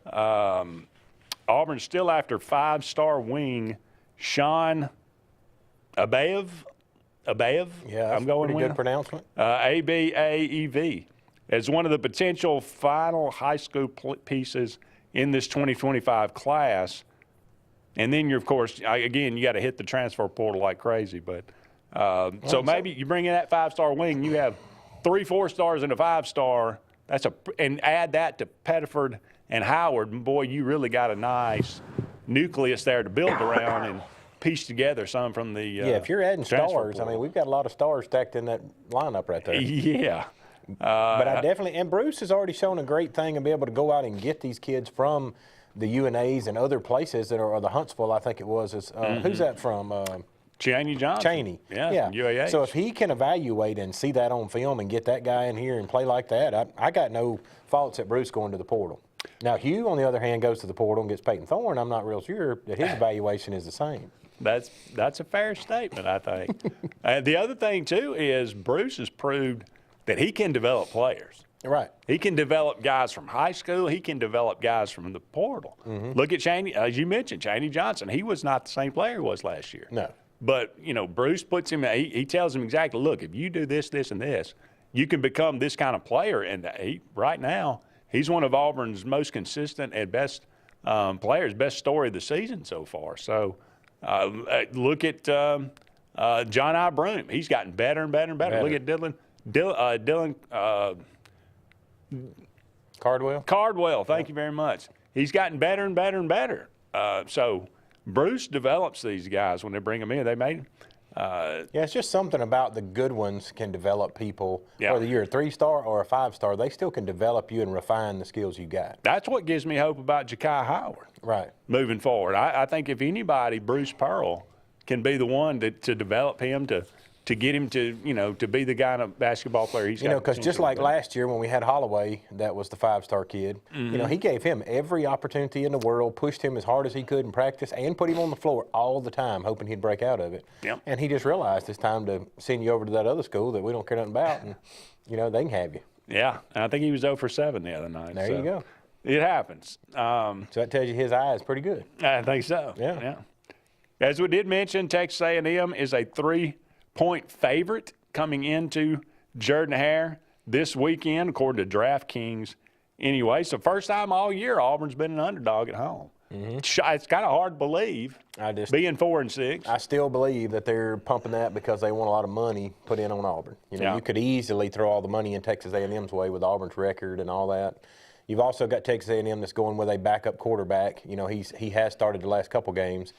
5-star wing Sean Abaev. Yeah, I'm going pretty with good pronouncement. Abaev as one of the potential final high school pieces in this 2025 class. And then, of course, again, you got to hit the transfer portal like crazy. But so maybe you bring in that 5-star wing, you have 3 4-stars and a 5-star. And add that to Pettiford and Howard. Boy, you really got a nice nucleus there to build around and piece together some from the if you're adding stars, portal. I mean, we've got a lot of stars stacked in that lineup right there. Yeah. But I definitely, and Bruce has already shown a great thing and be able to go out and get these kids from the UNAs and other places that are, or the Huntsville, I think it was. Who's that from? Cheney Johnson. Cheney. Yeah. From UAH. So if he can evaluate and see that on film and get that guy in here and play like that, I got no faults at Bruce going to the portal. Now, Hugh, on the other hand, goes to the portal and gets Peyton Thorne. I'm not real sure that his evaluation is the same. That's a fair statement, I think. The other thing, too, is Bruce has proved that he can develop players. Right. He can develop guys from high school. He can develop guys from the portal. Look at Cheney, as you mentioned, Cheney Johnson. He was not the same player he was last year. No. But, Bruce puts him, he tells him exactly, look, if you do this, this, and this, you can become this kind of player. And right now, he's one of Auburn's most consistent and best players, best story of the season so far. So look at John I. Broom. He's gotten better and better and better. Look at Dylan Cardwell, thank you very much. He's gotten better and better and better. So Bruce develops these guys when they bring them in. They made it's just something about the good ones can develop people. Whether you're a 3-star or a 5-star, they still can develop you and refine the skills you got. That's what gives me hope about Ja'Kai Howard. Right. Moving forward. I think if anybody, Bruce Pearl can be the one to develop him, to get him to, to be the kind of basketball player he's got. Because just like last year when we had Holloway, that was the 5-star kid, he gave him every opportunity in the world, pushed him as hard as he could in practice, and put him on the floor all the time, hoping he'd break out of it. Yep. And he just realized it's time to send you over to that other school that we don't care nothing about, and, they can have you. Yeah, and I think he was 0 for 7 the other night. There you go. It happens. So that tells you his eye is pretty good. I think so. Yeah. As we did mention, Texas A&M is a 3-point favorite coming into Jordan-Hare this weekend, according to DraftKings anyway. So first time all year Auburn's been an underdog at home. It's kind of hard to believe, being 4-6. I still believe that they're pumping that because they want a lot of money put in on Auburn. You could easily throw all the money in Texas A&M's way with Auburn's record and all that. You've also got Texas A&M that's going with a backup quarterback. He has started the last couple games,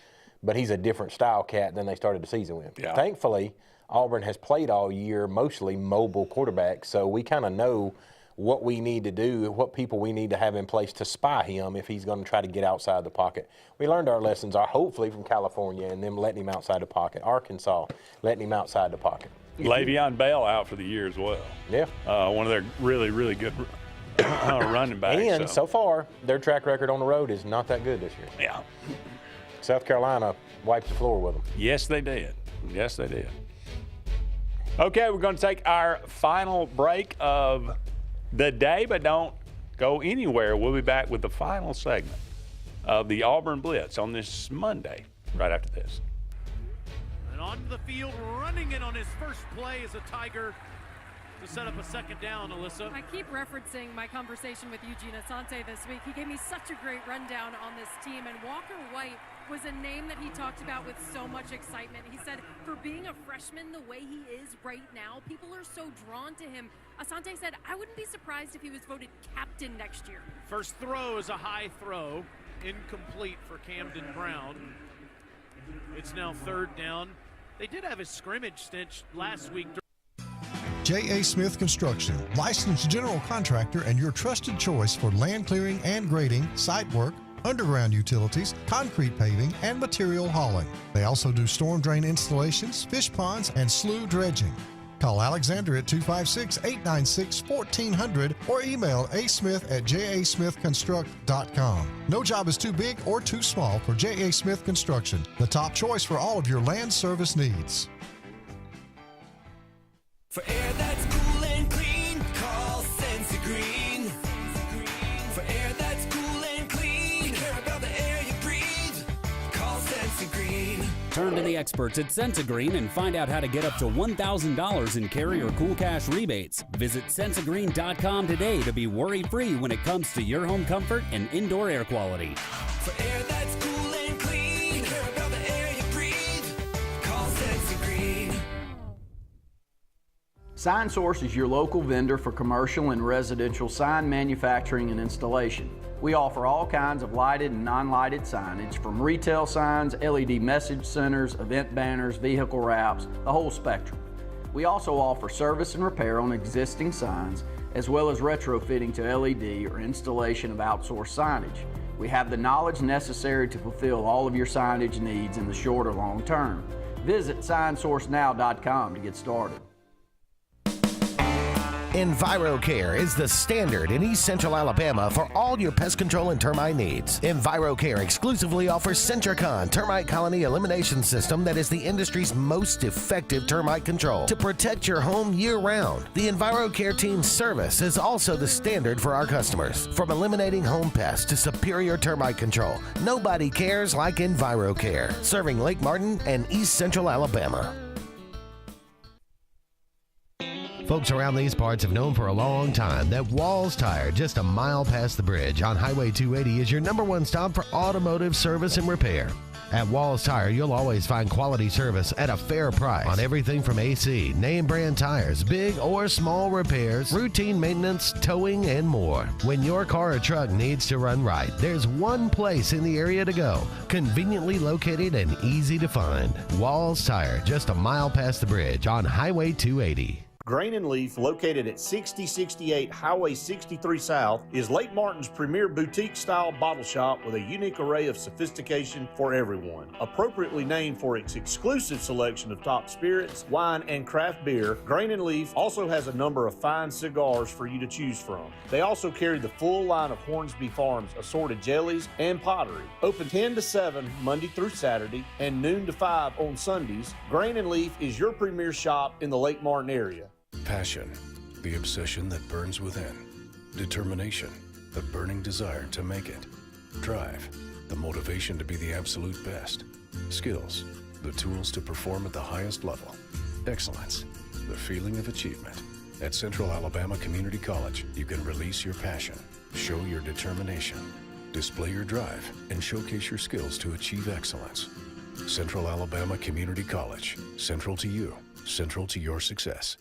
but he's a different style cat than they started the season with. Yeah. Thankfully, Auburn has played all year mostly mobile quarterbacks, so we kind of know what we need to do, what people we need to have in place to spy him if he's going to try to get outside the pocket. We learned our lessons, hopefully from California and them letting him outside the pocket. Arkansas letting him outside the pocket. Le'Veon Bell out for the year as well. Yeah. One of their really, really good running backs. And so far, their track record on the road is not that good this year. Yeah. South Carolina wiped the floor with them. Yes, they did. Yes, they did. Okay, we're going to take our final break of the day, but don't go anywhere. We'll be back with the final segment of the Auburn Blitz on this Monday, right after this. And onto the field, running in on his first play as a Tiger to set up a second down, Alyssa. I keep referencing my conversation with Eugene Asante this week. He gave me such a great rundown on this team, and Walker White was a name that he talked about with so much excitement. He said for being a freshman the way he is right now, people are so drawn to him. Asante said, I wouldn't be surprised if he was voted captain next year. First throw is a high throw, incomplete for Camden Brown. It's now 3rd down. They did have a scrimmage stint last week. J.A. Smith Construction, licensed general contractor and your trusted choice for land clearing and grading, site work, underground utilities, concrete paving, and material hauling. They also do storm drain installations, fish ponds, and slough dredging. Call Alexander at 256-896-1400 or email asmith@jasmithconstruct.com. No job is too big or too small for J.A. Smith Construction, the top choice for all of your land service needs. For air that's cool and clean, call Sensi Green. For air that's cool and clean, we care about the air you breathe. Call Sensi Green. Turn to the experts at Sensigreen and find out how to get up to $1,000 in carrier cool cash rebates. Visit Sensigreen.com today to be worry-free when it comes to your home comfort and indoor air quality. For air that's cool and clean, we care about the air you breathe. Call Sensi Green. SignSource is your local vendor for commercial and residential sign manufacturing and installation. We offer all kinds of lighted and non-lighted signage, from retail signs, LED message centers, event banners, vehicle wraps, the whole spectrum. We also offer service and repair on existing signs, as well as retrofitting to LED or installation of outsourced signage. We have the knowledge necessary to fulfill all of your signage needs in the short or long term. Visit signsourcenow.com to get started. EnviroCare is the standard in East Central Alabama for all your pest control and termite needs. EnviroCare exclusively offers Centricon termite colony elimination system that is the industry's most effective termite control to protect your home year-round. The EnviroCare team's service is also the standard for our customers. From eliminating home pests to superior termite control, nobody cares like EnviroCare, serving Lake Martin and East Central Alabama. Folks around these parts have known for a long time that Walls Tire, just a mile past the bridge on Highway 280, is your #1 stop for automotive service and repair. At Walls Tire, you'll always find quality service at a fair price on everything from AC, name brand tires, big or small repairs, routine maintenance, towing, and more. When your car or truck needs to run right, there's one place in the area to go, conveniently located and easy to find. Walls Tire, just a mile past the bridge on Highway 280. Grain and Leaf, located at 6068 Highway 63 South, is Lake Martin's premier boutique-style bottle shop with a unique array of sophistication for everyone. Appropriately named for its exclusive selection of top spirits, wine, and craft beer, Grain and Leaf also has a number of fine cigars for you to choose from. They also carry the full line of Hornsby Farms assorted jellies and pottery. Open 10 to 7 Monday through Saturday and noon to 5 on Sundays, Grain and Leaf is your premier shop in the Lake Martin area. Passion, the obsession that burns within. Determination, the burning desire to make it. Drive, the motivation to be the absolute best. Skills, the tools to perform at the highest level. Excellence, the feeling of achievement. At Central Alabama Community College, you can release your passion, show your determination, display your drive, and showcase your skills to achieve excellence. Central Alabama Community College, central to you, central to your success.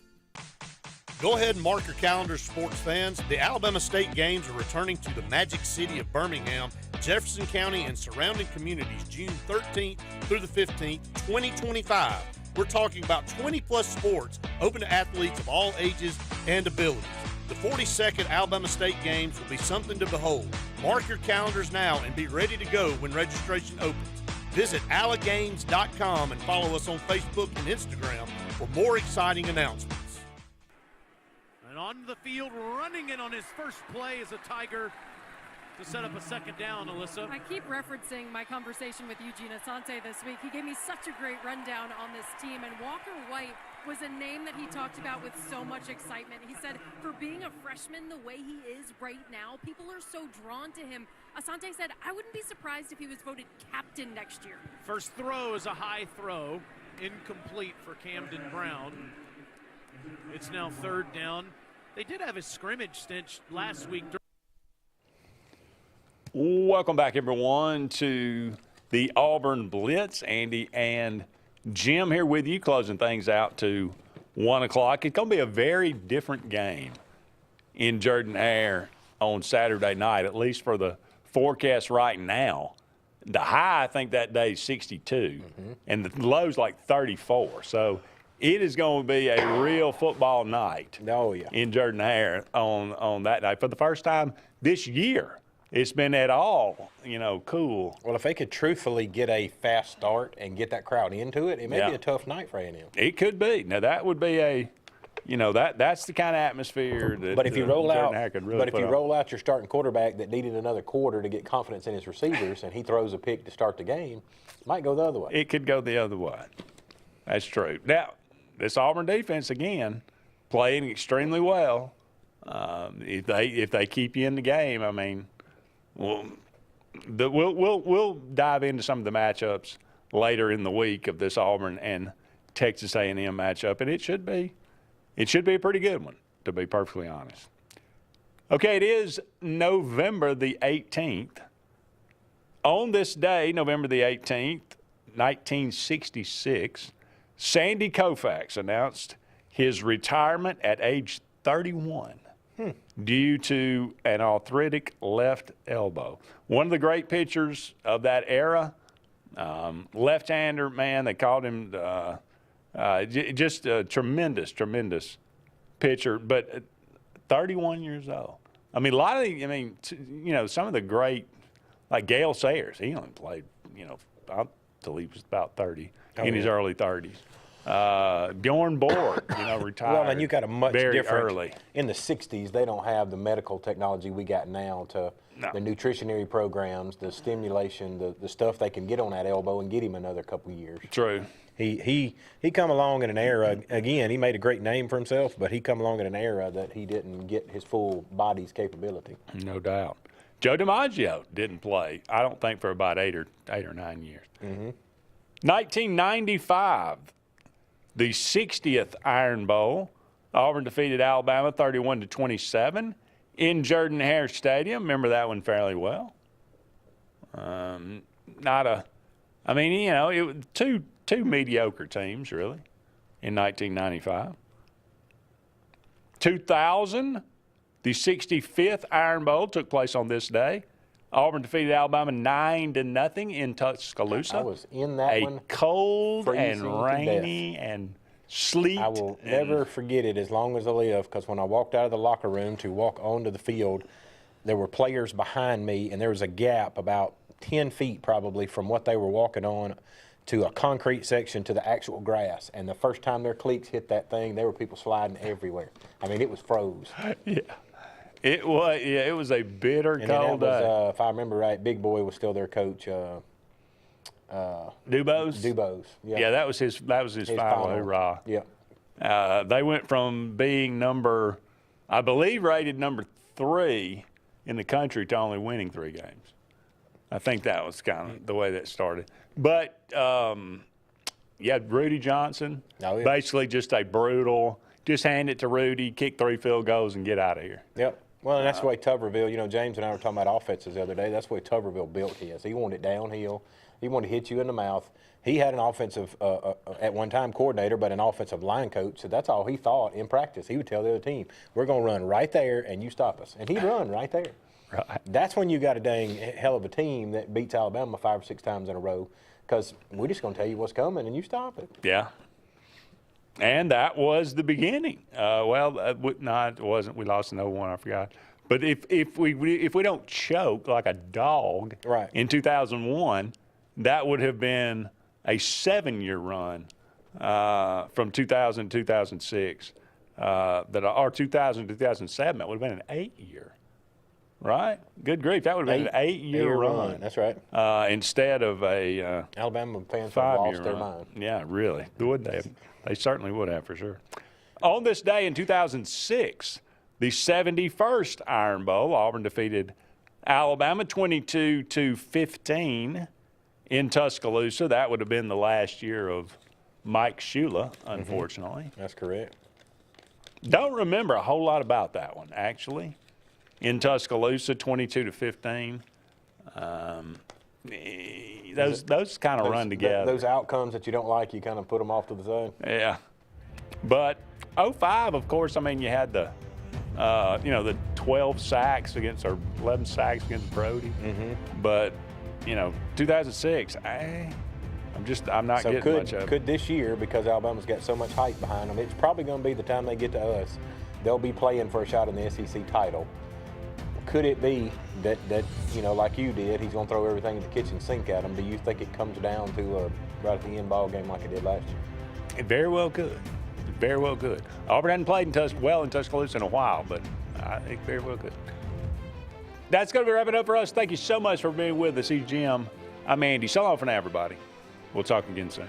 Go ahead and mark your calendars, sports fans. The Alabama State Games are returning to the Magic City of Birmingham, Jefferson County, and surrounding communities June 13th through the 15th, 2025. We're talking about 20-plus sports open to athletes of all ages and abilities. The 42nd Alabama State Games will be something to behold. Mark your calendars now and be ready to go when registration opens. Visit allagames.com and follow us on Facebook and Instagram for more exciting announcements. And on the field, running in on his first play is a Tiger to set up a second down, Alyssa. I keep referencing my conversation with Eugene Asante this week. He gave me such a great rundown on this team, and Walker White was a name that he talked about with so much excitement. He said for being a freshman the way he is right now, people are so drawn to him. Asante said, I wouldn't be surprised if he was voted captain next year. First throw is a high throw, incomplete for Camden Brown. It's now 3rd down. They did have a scrimmage stint last week. Welcome back, everyone, to the Auburn Blitz. Andy and Jim here with you, closing things out to 1 o'clock. It's going to be a very different game in Jordan-Hare on Saturday night, at least for the forecast right now. The high, I think, that day is 62, and the low's like 34. So it is going to be a real football night in Jordan-Hare on that night. For the first time this year, it's been at all, cool. Well, if they could truthfully get a fast start and get that crowd into it, it may be a tough night for A&M. It could be. Now, that would be that's the kind of atmosphere that But if you roll out, could really roll out your starting quarterback that needed another quarter to get confidence in his receivers, and he throws a pick to start the game, it might go the other way. It could go the other way. That's true. Now, this Auburn defense again playing extremely well. If they keep you in the game, I mean, we'll dive into some of the matchups later in the week of this Auburn and Texas A&M matchup, and it should be a pretty good one, to be perfectly honest. Okay, it is November the 18th. On this day, November the 18th, 1966, Sandy Koufax announced his retirement at age 31 due to an arthritic left elbow. One of the great pitchers of that era, left-hander, man, they called him just a tremendous pitcher, but 31 years old. I mean, some of the great, like Gale Sayers, he only played, until he was about 30, in his early 30s. Bjorn Borg, retired. Well, and you got a much very different. Early. In the 60s, they don't have the medical technology we got now to the nutritionary programs, the stimulation, the stuff they can get on that elbow and get him another couple years. True. He come along in an era, again, he made a great name for himself, but he come along in an era that he didn't get his full body's capability. No doubt. Joe DiMaggio didn't play, I don't think, for about 8 or 9 years. 1995, the 60th Iron Bowl. Auburn defeated Alabama 31-27 in Jordan-Hare Stadium. Remember that one fairly well. It was two mediocre teams, really, in 1995. 2000, the 65th Iron Bowl took place on this day. Auburn defeated Alabama 9-0 in Tuscaloosa. I was in that one. A cold and rainy and sleet. I will never forget it as long as I live, because when I walked out of the locker room to walk onto the field, there were players behind me, and there was a gap about 10 feet probably from what they were walking on to a concrete section to the actual grass. And the first time their cleats hit that thing, there were people sliding everywhere. I mean, it was froze. It was a bitter cold day. If I remember right, Big Boy was still their coach. Dubose? Yeah, that was his final hurrah. Yeah. They went from being rated number 3 in the country to only winning 3 games. I think that was kind of the way that started. But, Rudy Johnson, basically just a brutal, just hand it to Rudy, kick 3 field goals, and get out of here. Yep. Well, and that's the way Tuberville, James and I were talking about offenses the other day. That's the way Tuberville built his. He wanted it downhill. He wanted to hit you in the mouth. He had an offensive, at one time, coordinator, but an offensive line coach. So that's all he thought in practice. He would tell the other team, we're going to run right there, and you stop us. And he'd run right there. Right. That's when you got a dang hell of a team that beats Alabama 5 or 6 times in a row, because we're just going to tell you what's coming, and you stop it. Yeah. And that was the beginning. It wasn't. We lost an 0-1, I forgot. But if we don't choke like a dog in 2001, that would have been a 7-year run from 2000 to 2006. Or 2000 to 2007, that would have been an 8-year. Right? Good grief. That would have been an 8-year run. That's right. Instead of a Alabama fans have lost their mind. Yeah, really. Would they have? They certainly would have, for sure. On this day in 2006, the 71st Iron Bowl, Auburn defeated Alabama 22-15 in Tuscaloosa. That would have been the last year of Mike Shula, unfortunately. That's correct. Don't remember a whole lot about that one, actually. In Tuscaloosa, 22-15. those kind of run together. Those outcomes that you don't like, you kind of put them off to the side. Yeah. But 05, of course, I mean, you had the 12 sacks against, or 11 sacks against Brody. Mm-hmm. But, 2006, I'm not getting much of it. Could this year, because Alabama's got so much hype behind them, it's probably going to be the time they get to us, they'll be playing for a shot in the SEC title. Could it be that like you did, he's going to throw everything in the kitchen sink at them? Do you think it comes down to right at the end ball game like it did last year? It very well could. Very well could. Auburn hadn't played in Tuscaloosa in a while, but I think very well could. That's going to be wrapping up for us. Thank you so much for being with us, EGM. I'm Andy. So long for now, everybody. We'll talk again soon.